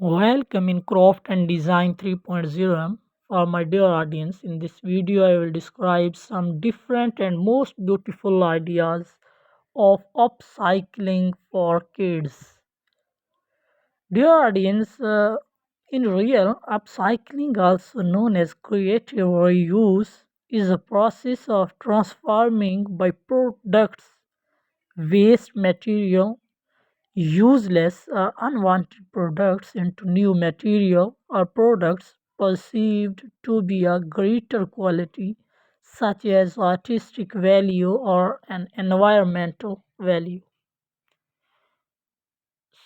Welcome in Craft and Design 3.0. For my dear audience. In this video, I will describe some different and most beautiful ideas of upcycling for kids. Dear audience, in real, upcycling, also known as creative reuse, is a process of transforming by products waste material useless or unwanted products into new material or products perceived to be a greater quality, such as artistic value or an environmental value.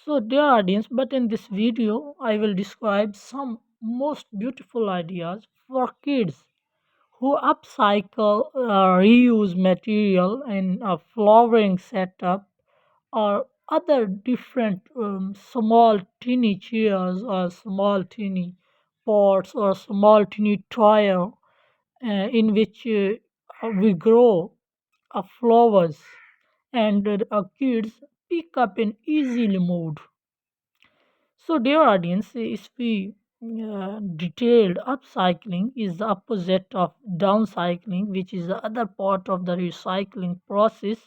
So, dear audience, but in this video, I will describe some most beautiful ideas for kids who upcycle reuse material in a flooring setup or other different small teeny chairs or small teeny pots or small teeny tile in which we grow flowers and kids pick up in easily mood. So, dear audience, if we detailed upcycling is the opposite of downcycling, which is the other part of the recycling process.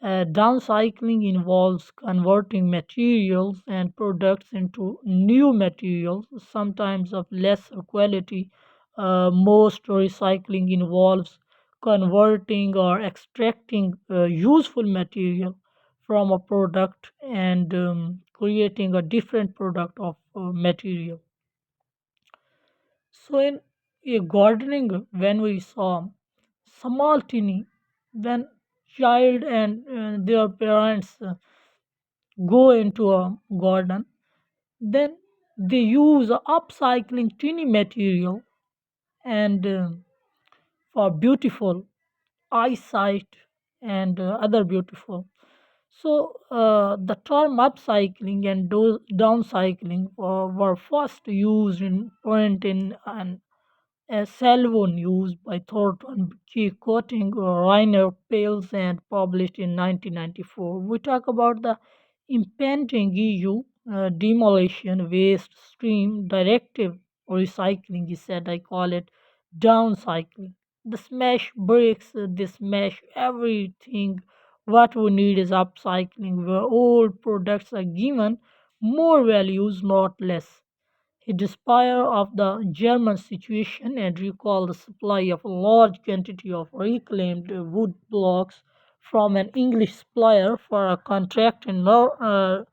Downcycling involves converting materials and products into new materials, sometimes of lesser quality. Most recycling involves converting or extracting useful material from a product and creating a different product of material. So, in gardening, when we saw small tiny, when child and their parents go into a garden, then they use upcycling tiny material and for beautiful eyesight and other beautiful. So the term upcycling and downcycling were first used in print in an a salvo news by Thornton G. Quoting Rainer Pales and published in 1994. We talk about the impending EU demolition waste stream directive recycling, he said. I call it downcycling. The smash bricks, they smash everything. What we need is upcycling, where old products are given more values, not less. He despaired of the German situation and recalled the supply of a large quantity of reclaimed wood blocks from an English supplier for a contract in Nuremberg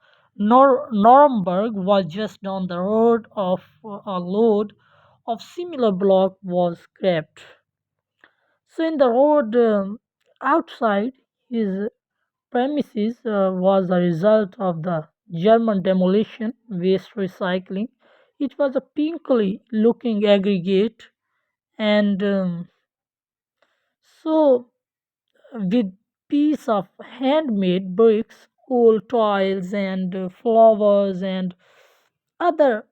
was just down the road of a load of similar block was scrapped. So in the road outside his premises was a result of the German demolition waste recycling. It was a pinkly looking aggregate, and so with piece of handmade bricks, old tiles, and flowers, and other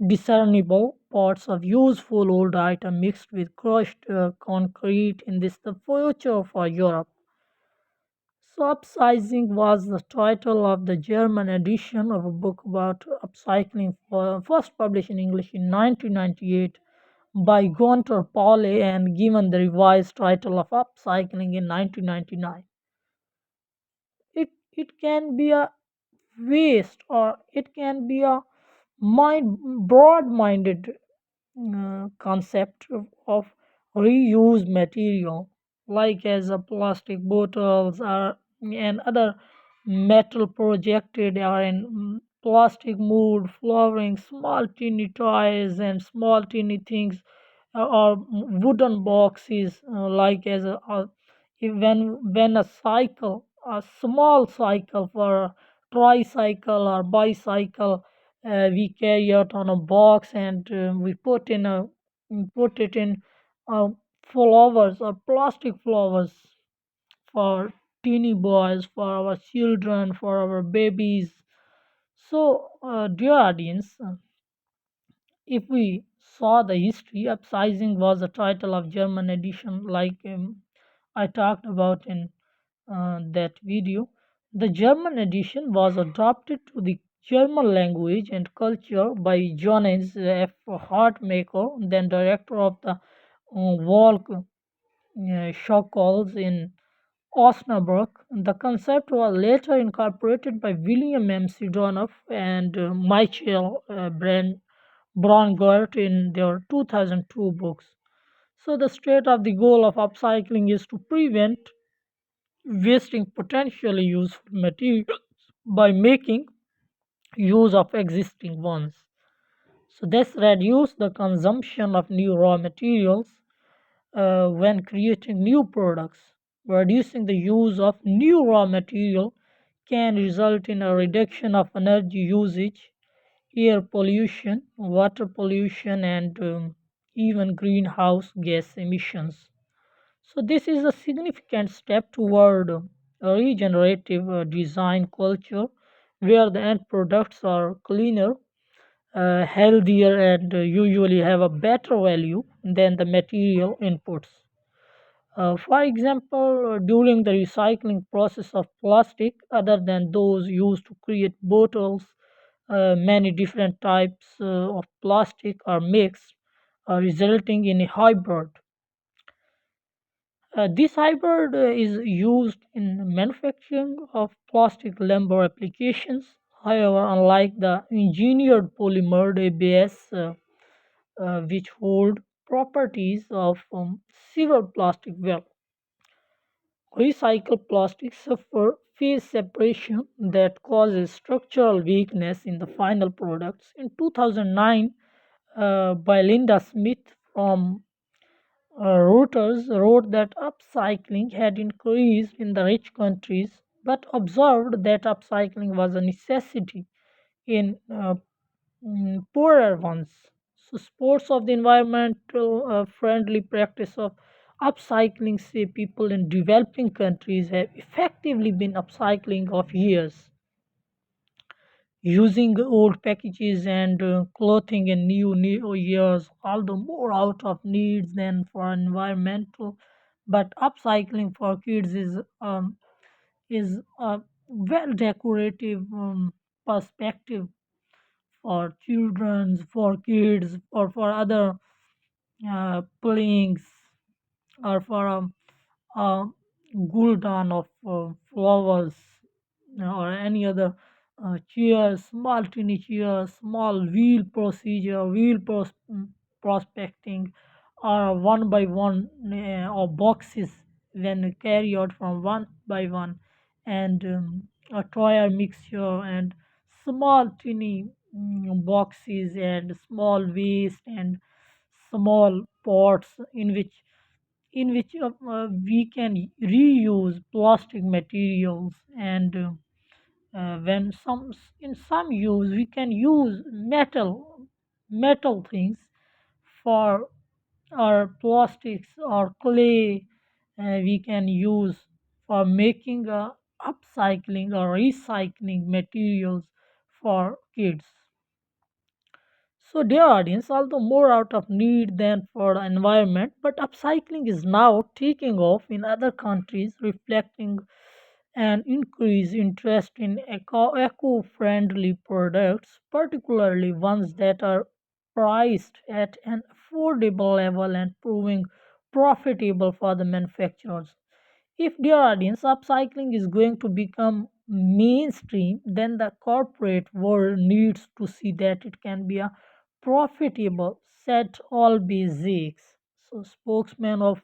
discernible parts of useful old item mixed with crushed concrete in this the future for Europe. So, Upsizing was the title of the German edition of a book about upcycling, first published in English in 1998 by Gunter Paule and given the revised title of Upcycling in 1999. It can be a waste or it can be a broad-minded concept of reuse material like as a plastic bottles or and other metal projected or in plastic mold flooring small teeny toys and small teeny things or wooden boxes like as when a cycle a small cycle for a tricycle or bicycle we carry out on a box and we put it in uh, flowers or plastic flowers for teeny boys, for our children, for our babies. So, dear audience, if we saw the history, upsizing was the title of German edition, like I talked about in that video. The German edition was adapted to the German language and culture by Johannes F. Hartmaker, then director of the Walk Schokholz in Osnabrück. The concept was later incorporated by William M. Sidonoff and Michael Brongert in their 2002 books. So, the state of the goal of upcycling is to prevent wasting potentially useful materials by making use of existing ones. So, this reduce the consumption of new raw materials when creating new products. Reducing the use of new raw material can result in a reduction of energy usage, air pollution, water pollution, and even greenhouse gas emissions. So, this is a significant step toward a regenerative design culture where the end products are cleaner, healthier, and usually have a better value than the material inputs. For example, during the recycling process of plastic, other than those used to create bottles, many different types of plastic are mixed, resulting in a hybrid. This hybrid is used in manufacturing of plastic lumber applications. However, unlike the engineered polymer ABS, which hold properties of several plastic well, recycled plastics suffer phase separation that causes structural weakness in the final products. In 2009, by Linda Smith from Reuters wrote that upcycling had increased in the rich countries, but observed that upcycling was a necessity in poorer ones. So, sports of the environmental friendly practice of upcycling, say people in developing countries have effectively been upcycling of years, using old packages and clothing in new years, although more out of needs than for environmental. But upcycling for kids is a well decorative perspective for children, for kids, or for other playings, or for a guldan of flowers or any other chairs, small tiny chairs, small wheel procedure, prospecting, or one by one or boxes when carried out from one by one, and a toy mixture and small tiny boxes and small waste and small pots in which we can reuse plastic materials, and when in some use we can use metal things for our plastics or clay, we can use for making upcycling or recycling materials for kids. So, dear audience, although more out of need than for the environment, but upcycling is now taking off in other countries, reflecting an increased interest in eco-friendly products, particularly ones that are priced at an affordable level and proving profitable for the manufacturers. If, dear audience, upcycling is going to become mainstream, then the corporate world needs to see that it can be a profitable, set all basics. So, spokesman of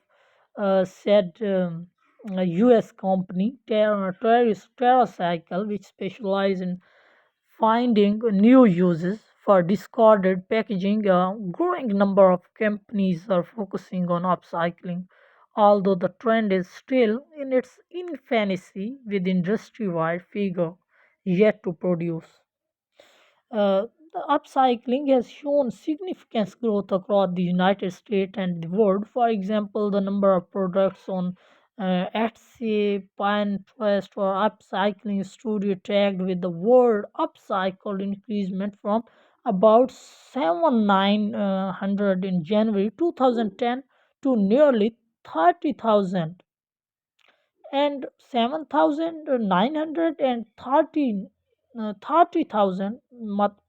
said a US company, TerraCycle, which specializes in finding new uses for discarded packaging. A growing number of companies are focusing on upcycling, although the trend is still in its infancy with industry-wide figure yet to produce. The upcycling has shown significant growth across the United States and the world. For example, the number of products on Etsy, Pinterest, or Upcycling Studio tagged with the word upcycled increasement from about 7,900 in January 2010 to nearly 30,000 and 7,913 30,000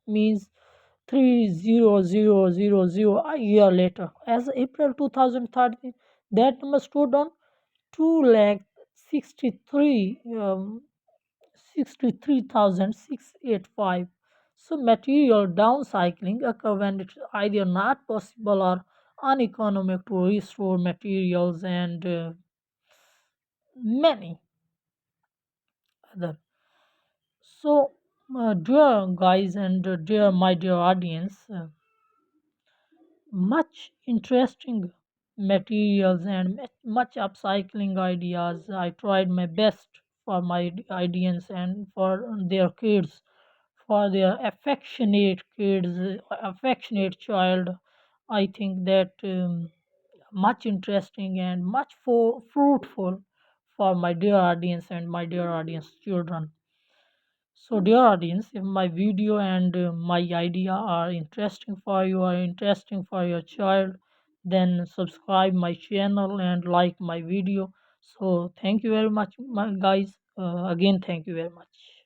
means 30,000 a year later. As April 2013, that number stood on 2 lakh 63 63,685. So material downcycling occur when it's either not possible or uneconomic to restore materials and many other. So, dear guys and dear my dear audience, much interesting materials and much upcycling ideas. I tried my best for my audience and for their kids, for their affectionate kids, affectionate child. I think that much interesting and much fruitful for my dear audience and my dear audience children. So, dear audience, if my video and my idea are interesting for you or interesting for your child, then subscribe my channel and like my video. So, thank you very much, my guys. Again, thank you very much.